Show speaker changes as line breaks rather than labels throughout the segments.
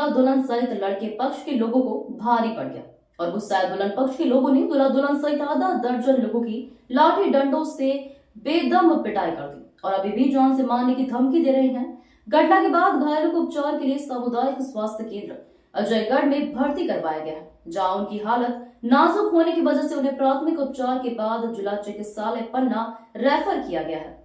दूल्हा दुल्हन सहित लड़के पक्ष के लोगों को भारी पड़ गया और गुस्साए दुल्हन पक्ष के लोगों ने दूल्हा दुल्हन सहित आधा दर्जन लोगों की लाठी डंडों से बेदम पिटाई कर दी और अभी भी जान से मारने की धमकी दे रहे हैं। घटना के बाद घायलों को उपचार के लिए सामुदायिक स्वास्थ्य केंद्र अजयगढ़ में भर्ती करवाया गया है, जहां उनकी हालत नाजुक होने की वजह से उन्हें प्राथमिक उपचार के बाद जिला चिकित्सालय पन्ना रेफर किया गया है।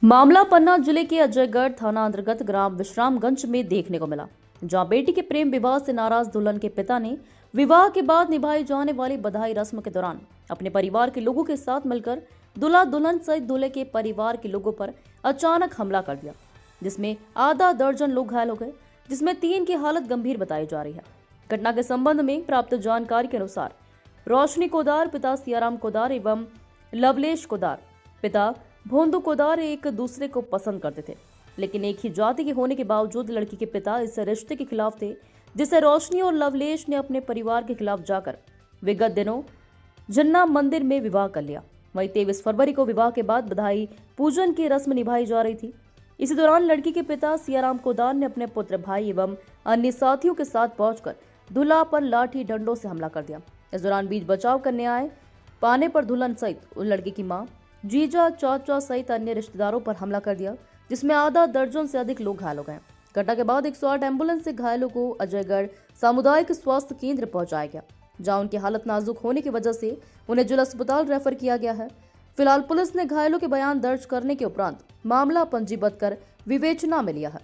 मामला पन्ना जिले के अजयगढ़ थाना अंतर्गत ग्राम विश्रामगंज में देखने को मिला, जहां बेटी के प्रेम विवाह से नाराज दुल्हन के पिता ने विवाह के बाद निभाई जाने वाली बधाई रस्म के दौरान अपने परिवार के लोगों के साथ मिलकर दूल्हा दुल्हन सहित दूल्हे के परिवार के लोगों पर अचानक हमला कर दिया, जिसमें आधा दर्जन लोग घायल हो गए, जिसमें 3 की हालत गंभीर बताई जा रही है। घटना के संबंध में प्राप्त जानकारी के अनुसार रोशनी कोदार पिता सियाराम कोदार एवं लवलेश कोदार पिता भोंदू कोदार एक दूसरे को पसंद करते थे, लेकिन एक ही जाति के होने के बावजूद लड़की के पिता इस रिश्ते के खिलाफ थे, जिसे रोशनी और लवलेश ने अपने परिवार के खिलाफ जाकर विगत दिनों जन्ना मंदिर में विवाह कर लिया। वहीं 23 फरवरी को विवाह के बाद बधाई पूजन की रस्म निभाई जा रही थी। इसी दौरान लड़की के पिता सियाराम कोदार ने अपने पुत्र भाई एवं अन्य साथियों के साथ पहुंचकर दूल्हा पर लाठी डंडों से हमला कर दिया। इस दौरान बीच बचाव करने आए पाने पर दुल्हन सहित उन लड़की की मां, जीजा, चाचा सहित अन्य रिश्तेदारों पर हमला कर दिया, जिसमें आधा दर्जन से अधिक लोग घायल हो गए। घटना के बाद 108 एम्बुलेंस से घायलों को अजयगढ़ सामुदायिक स्वास्थ्य केंद्र पहुंचाया गया, जहां उनकी हालत नाजुक होने की वजह से उन्हें जिला अस्पताल रेफर किया गया है। फिलहाल पुलिस ने घायलों के बयान दर्ज करने के उपरांत मामला पंजीबद्ध कर विवेचना में लिया है।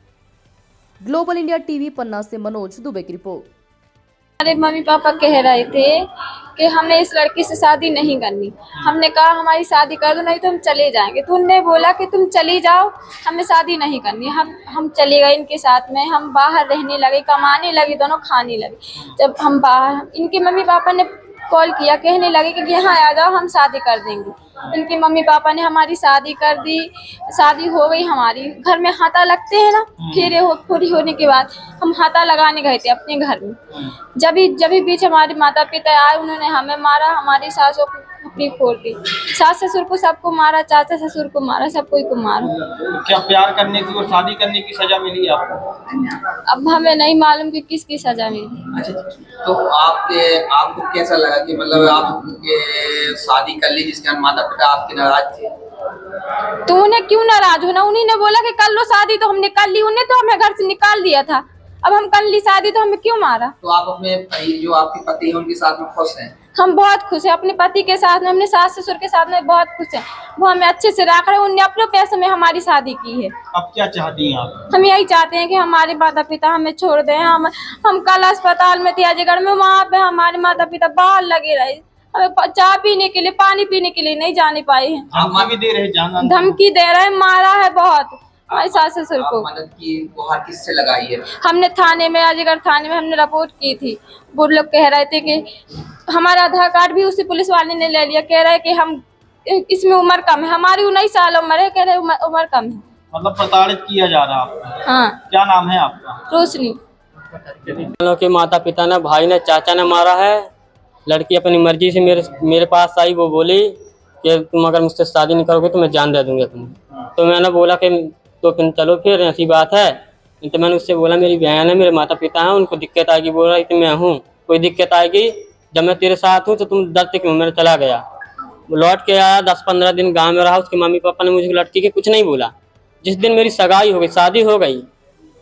ग्लोबल इंडिया टीवी पन्ना से मनोज दुबे की रिपोर्ट।
हमारे मम्मी पापा कह रहे थे कि हमें इस लड़की से शादी नहीं करनी। हमने कहा हमारी शादी कर दो, नहीं तो हम चले जाएंगे। तो उनने बोला कि तुम चली जाओ, हमें शादी नहीं करनी। हम चले गए इनके साथ में। हम बाहर रहने लगे, कमाने लगे, दोनों खाने लगे। जब हम बाहर, इनके मम्मी पापा ने कॉल किया, कहने लगे कि यहाँ आ जाओ, हम शादी कर देंगे। इनके मम्मी पापा ने हमारी शादी कर दी। शादी हो गई हमारी। घर में हाथा लगते हैं ना, फेरे पूरी होने के बाद हम हाथा लगाने गए थे अपने घर में। जब बीच हमारे माता पिता आए, उन्होंने हमें मारा, हमारी सासों को अपनी फोड़ दी। सास ससुर को सबको मारा, चाचा ससुर को मारा, सब कोई को मारा।
क्या प्यार करने की और शादी करने की सजा मिली आपको?
अब हमें नहीं मालूम कि किसकी सजा मिली।
अच्छा, तो आपको कैसा लगा कि मतलब आप शादी कर ली जिसके माता पिता आपके नाराज थे?
तो उन्हें क्यों नाराज होना? उन्हीं ने बोला कि कर लो शादी, तो हमने कर ली। उन्हें तो हमें घर से निकाल दिया था। अब हम कर ली शादी, तो हमें क्यों मारा?
तो आप अपने जो आपके पति हैं उनके साथ में खुश हैं?
हम बहुत खुश हैं अपने पति के साथ में, अपने सास ससुर के साथ में बहुत खुश हैं। वो हमें अच्छे से रख रहे हैं। उनने अपने पैसे में हमारी शादी की है।
अब क्या चाहती हैं आप?
हम यही चाहते हैं कि हमारे माता पिता हमें छोड़ दें। हम कल अस्पताल में थे अजयगढ़ में, वहाँ पे हमारे माता पिता बाहर लगे रहे। हमें चाय पीने के लिए, पानी पीने के लिए नहीं जाने पाए हैं।
धमकी दे रहे,
धमकी दे रहे, मारा है बहुत हमारे सास ससुर को।
मदद की गुहार किससे लगाई है?
हमने थाने में, अजयगढ़ थाने में हमने रिपोर्ट की थी। वो लोग कह रहे थे कि हमारा आधार कार्ड भी उसी पुलिस वाले ने ले लिया। कह रहे कि हम इसमें उम्र कम है, हमारी 19 साल उम्र है। कह रहे उम्र कम है।
मतलब प्रताड़ित किया जा रहा आपको?
हाँ।
क्या नाम है आपका?
रोशनी।
के माता पिता ने, भाई ने, चाचा ने मारा है। लड़की अपनी मर्जी से मेरे पास आई। वो बोली कि तुम अगर मुझसे शादी नहीं करोगे तो मैं जान दे दूंगा तुम्हें। तो मैंने बोला कि तो फिर चलो, फिर ऐसी बात है। तो मैंने उससे बोला मेरी बहन है, मेरे माता पिता हैं, उनको दिक्कत आएगी। बोल रहा कि मैं हूँ, कोई दिक्कत आएगी जब मैं तेरे साथ हूँ तो तुम डरते क्यों? मैंने चला गया, लौट के आया। 10-15 दिन गाँव में रहा। उसके मम्मी पापा ने मुझे लड़की के कुछ नहीं बोला। जिस दिन मेरी सगाई हो गई, शादी हो गई,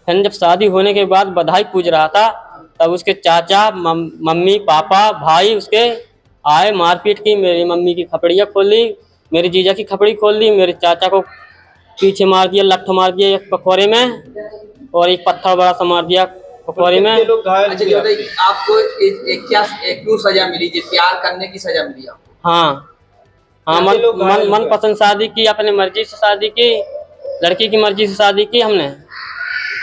फिर जब शादी होने के बाद बधाई पूज रहा था, तब उसके चाचा, मम्मी पापा, भाई उसके आए, मारपीट की। मेरी मम्मी की खपड़ियाँ खोल ली, मेरी जीजा की खपड़ी खोल दी, मेरे चाचा को पीछे मार दिया, लठ मार दिया एक पखोरे में, और एक पत्थर बड़ा सा मार दिया पखोरे में।
अच्छा, आपको क्यों सजा मिली? प्यार करने की सजा मिली आपको?
हाँ, मन पसंद शादी की, अपनी मर्जी से शादी की, लड़की की मर्जी से शादी की हमने।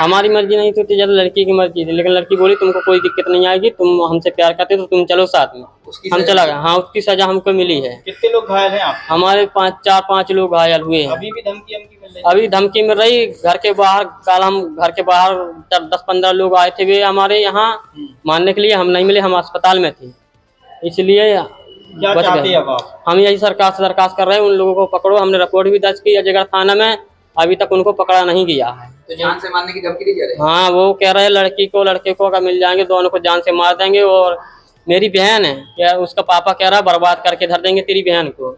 हमारी मर्जी नहीं थी, ज्यादा लड़की की मर्जी थी। लेकिन लड़की बोली तुमको कोई दिक्कत नहीं आएगी, तुम हमसे प्यार करते तो तुम चलो साथ में। हम चला गए। हाँ, उसकी सजा हमको मिली है।
कितने लोग घायल हैं आप?
हमारे 4-5 लोग घायल हुए हैं।
अभी भी धमकी मिल रही?
अभी धमकी मिल रही। घर के बाहर, कल हम घर के बाहर 10-15 लोग आए थे वे हमारे यहाँ मारने के लिए। हम नहीं मिले, हम अस्पताल में थे, इसलिए
क्या चाहते हैं अब आप?
हम यही सरकार से दरखास्त कर रहे हैं, उन लोगों को पकड़ो। हमने रिपोर्ट भी दर्ज की अजयगढ़ थाना में। अभी तक उनको पकड़ा नहीं गया है।
तो जान से मारने की धमकी दी जा रही है।
हाँ, वो कह रहे हैं लड़के को अगर मिल जाएंगे दोनों को जान से मार देंगे। और मेरी बहन है, क्या उसका पापा कह रहा है बर्बाद करके धर देंगे तेरी बहन को।